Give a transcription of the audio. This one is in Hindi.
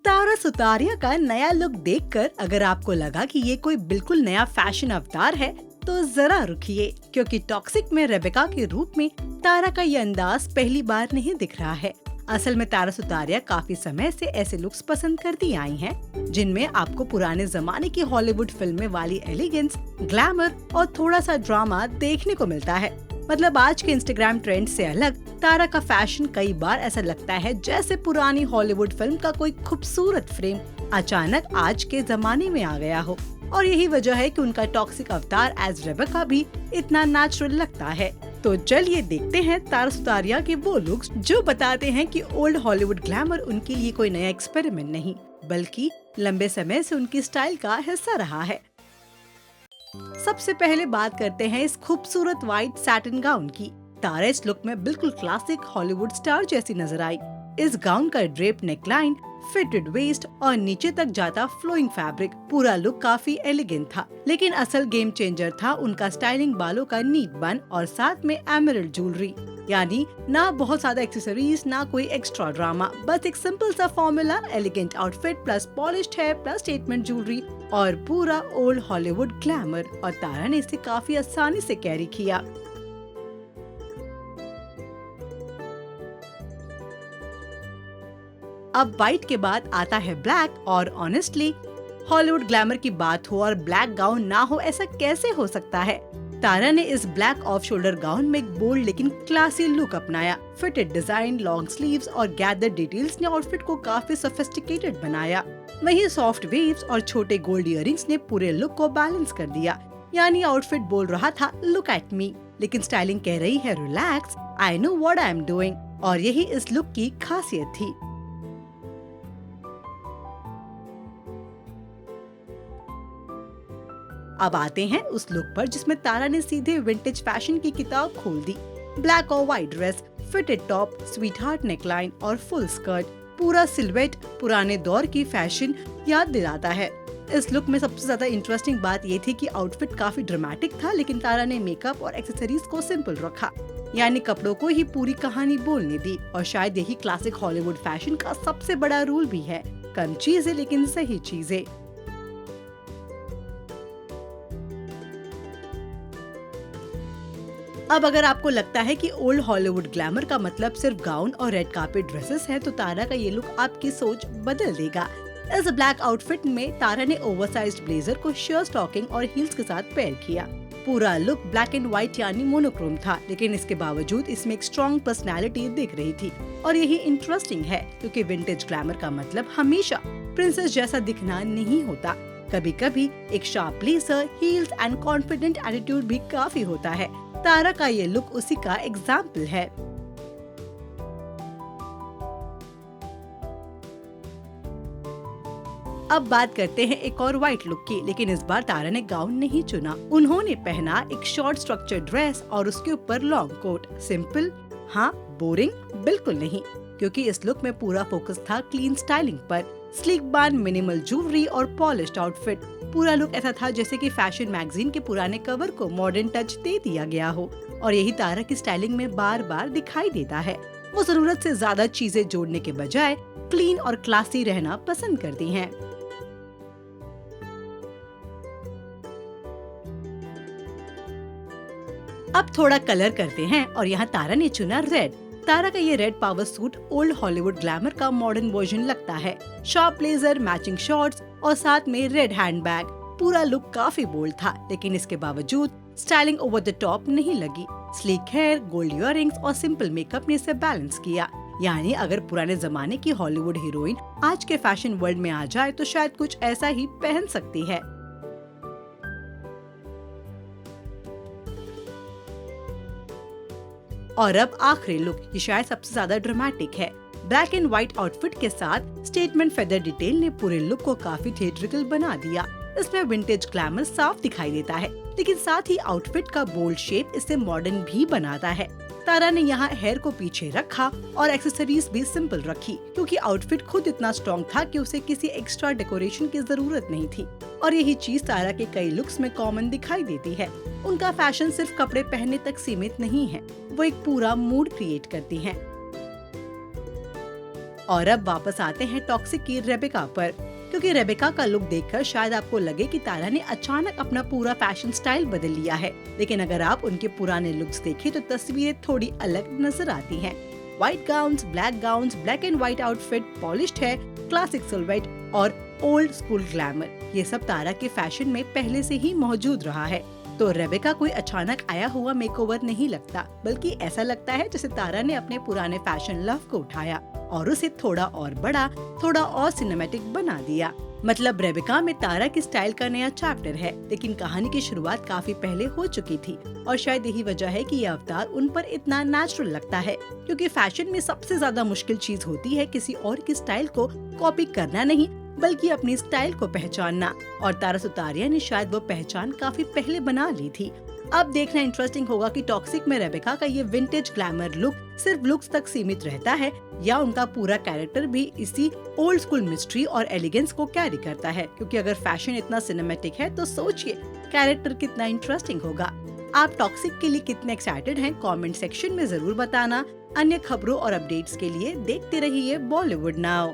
तारा सुतारिया का नया लुक देखकर अगर आपको लगा कि ये कोई बिल्कुल नया फैशन अवतार है तो जरा रुकिए, क्योंकि टॉक्सिक में रेबेका के रूप में तारा का ये अंदाज पहली बार नहीं दिख रहा है। असल में तारा सुतारिया काफी समय से ऐसे लुक्स पसंद करती आई हैं, जिनमें आपको पुराने जमाने की हॉलीवुड फिल्में वाली एलिगेंस, ग्लैमर और थोड़ा सा ड्रामा देखने को मिलता है। मतलब आज के इंस्टाग्राम ट्रेंड से अलग तारा का फैशन कई बार ऐसा लगता है जैसे पुरानी हॉलीवुड फिल्म का कोई खूबसूरत फ्रेम अचानक आज के जमाने में आ गया हो। और यही वजह है कि उनका टॉक्सिक अवतार एज रेबेका भी इतना नेचुरल लगता है। तो चलिए देखते हैं तारा सुतारिया के वो लुक्स जो बताते हैं कि ओल्ड हॉलीवुड ग्लैमर उनके लिए कोई नया एक्सपेरिमेंट नहीं, बल्कि लंबे समय से उनकी स्टाइल का हिस्सा रहा है। सबसे पहले बात करते हैं इस खूबसूरत व्हाइट सैटिन गाउन की। तारा इस लुक में बिल्कुल क्लासिक हॉलीवुड स्टार जैसी नजर आई। इस गाउन का ड्रेप नेकलाइन, फिटेड वेस्ट और नीचे तक जाता फ्लोइंग फैब्रिक, पूरा लुक काफी एलिगेंट था। लेकिन असल गेम चेंजर था उनका स्टाइलिंग बालों का नीट बन और साथ में एमरल्ड ज्वेलरी। यानी ना बहुत ज्यादा एक्सेसरीज, ना कोई एक्स्ट्रा ड्रामा, बस एक सिंपल सा formula, elegant outfit plus polished here plus statement jewellery और पूरा ओल्ड हॉलीवुड ग्लैमर। और तारा ने इसे काफी आसानी से कैरी किया। अब व्हाइट के बाद आता है ब्लैक, और ऑनेस्टली हॉलीवुड ग्लैमर की बात हो और ब्लैक गाउन ना हो, ऐसा कैसे हो सकता है। तारा ने इस ब्लैक ऑफ शोल्डर गाउन में एक बोल्ड लेकिन क्लासी लुक अपनाया। फिटेड डिजाइन, लॉन्ग स्लीव्स और गैदर डिटेल्स ने आउटफिट को काफी सोफिस्टिकेटेड बनाया। वहीं सॉफ्ट वेव्स और छोटे गोल्ड इयररिंग्स ने पूरे लुक को बैलेंस कर दिया। यानी आउटफिट बोल रहा था लुक एट मी, लेकिन स्टाइलिंग कह रही है relax, I know what I am doing. और यही इस लुक की खासियत थी। अब आते हैं उस लुक पर जिसमें तारा ने सीधे विंटेज फैशन की किताब खोल दी। ब्लैक और white dress, fitted top, sweetheart neckline और फुल स्कर्ट, पूरा सिलवेट पुराने दौर की फैशन याद दिलाता है। इस लुक में सबसे ज्यादा इंटरेस्टिंग बात ये थी कि आउटफिट काफी ड्रामेटिक था, लेकिन तारा ने मेकअप और एक्सेसरीज को सिंपल रखा। यानी कपड़ों को ही पूरी कहानी बोलने दी। और शायद यही क्लासिक हॉलीवुड फैशन का सबसे बड़ा रूल भी है, कम चीजें लेकिन सही चीजें। अब अगर आपको लगता है कि ओल्ड हॉलीवुड ग्लैमर का मतलब सिर्फ गाउन और रेड कार्पेट ड्रेसेस है, तो तारा का ये लुक आपकी सोच बदल देगा। इस ब्लैक आउटफिट में तारा ने ओवरसाइज्ड ब्लेजर को शेयर स्टॉकिंग और हील्स के साथ पेयर किया। पूरा लुक ब्लैक एंड व्हाइट यानी मोनोक्रोम था, लेकिन इसके बावजूद इसमें एक स्ट्रॉन्ग पर्सनैलिटी दिख रही थी। और यही इंटरेस्टिंग है, क्योंकि विंटेज ग्लैमर का मतलब हमेशा प्रिंसेस जैसा दिखना नहीं होता। कभी कभी एक sharp blazer, heels and confident attitude भी काफी होता है। तारा का ये लुक उसी का एग्जाम्पल है। अब बात करते हैं एक और व्हाइट लुक की, लेकिन इस बार तारा ने गाउन नहीं चुना। उन्होंने पहना एक शॉर्ट स्ट्रक्चर ड्रेस और उसके ऊपर लॉन्ग कोट। सिंपल, हाँ, बोरिंग बिल्कुल नहीं, क्योंकि इस लुक में पूरा फोकस था क्लीन स्टाइलिंग पर। स्लीक बान, मिनिमल ज्वेलरी और पॉलिश्ड आउटफिट। पूरा लुक ऐसा था जैसे कि फैशन मैगजीन के पुराने कवर को मॉडर्न टच दे दिया गया हो। और यही तारा की स्टाइलिंग में बार बार दिखाई देता है। वो जरूरत से ज्यादा चीजें जोड़ने के बजाय क्लीन और क्लासी रहना पसंद करती हैं। अब थोड़ा कलर करते हैं, और यहाँ तारा ने चुना रेड। तारा का ये red power suit old Hollywood glamour का मॉडर्न वर्जन लगता है। शार्प ब्लेजर, मैचिंग शॉर्ट्स और साथ में रेड हैंडबैग। पूरा लुक काफी बोल्ड था, लेकिन इसके बावजूद स्टाइलिंग ओवर द टॉप नहीं लगी। स्लीक हेयर, गोल्ड इयररिंग्स और सिंपल मेकअप ने इसे बैलेंस किया। यानी अगर पुराने जमाने की हॉलीवुड हीरोइन आज के फैशन वर्ल्ड में आ जाए तो शायद कुछ ऐसा ही पहन सकती है। और अब आखिरी लुक, ये शायद सबसे ज्यादा ड्रामेटिक है। ब्लैक एंड व्हाइट आउटफिट के साथ स्टेटमेंट फेदर डिटेल ने पूरे लुक को काफी थिएट्रिकल बना दिया। इसमें विंटेज ग्लैमर साफ दिखाई देता है, लेकिन साथ ही आउटफिट का बोल्ड शेप इसे मॉडर्न भी बनाता है। तारा ने यहाँ हेयर को पीछे रखा और एक्सेसरीज भी सिंपल रखी, क्योंकि आउटफिट खुद इतना स्ट्रॉन्ग था कि उसे किसी एक्स्ट्रा डेकोरेशन की जरूरत नहीं थी। और यही चीज तारा के कई लुक्स में कॉमन दिखाई देती है। उनका फैशन सिर्फ कपड़े पहनने तक सीमित नहीं है, वो एक पूरा मूड क्रिएट करती हैं। और अब वापस आते हैं टॉक्सिक की रेबेका पर, क्योंकि रेबेका का लुक देखकर शायद आपको लगे कि तारा ने अचानक अपना पूरा फैशन स्टाइल बदल लिया है, लेकिन अगर आप उनके पुराने लुक्स देखें तो तस्वीरें थोड़ी अलग नजर आती हैं। White gowns, black and white outfit, polished hair, classic silhouette और ओल्ड स्कूल ग्लैमर, ये सब तारा के फैशन में पहले से ही मौजूद रहा है। तो रेबेका कोई अचानक आया हुआ मेकओवर नहीं लगता, बल्कि ऐसा लगता है जैसे तारा ने अपने पुराने फैशन लव को उठाया और उसे थोड़ा और बड़ा, थोड़ा और सिनेमैटिक बना दिया। मतलब रेबेका में तारा की स्टाइल का नया चैप्टर है, लेकिन कहानी की शुरुआत काफी पहले हो चुकी थी और शायद यही वजह है कि ये अवतार उन पर इतना नेचुरल लगता है, क्योंकि फैशन में सबसे ज्यादा मुश्किल चीज होती है किसी और की स्टाइल को कॉपी करना नहीं, बल्कि अपनी स्टाइल को पहचानना, और तारा सुतारिया ने शायद वो पहचान काफी पहले बना ली थी। अब देखना इंटरेस्टिंग होगा कि टॉक्सिक में रेबेका का ये विंटेज ग्लैमर लुक सिर्फ लुक्स तक सीमित रहता है या उनका पूरा कैरेक्टर भी इसी ओल्ड स्कूल मिस्ट्री और एलिगेंस को कैरी करता है, क्योंकि अगर फैशन इतना सिनेमैटिक है तो सोचिए कैरेक्टर कितना इंटरेस्टिंग होगा। आप टॉक्सिक के लिए कितने एक्साइटेड हैं कमेंट सेक्शन में जरूर बताना। अन्य खबरों और अपडेट्स के लिए देखते रहिए बॉलीवुड नाउ।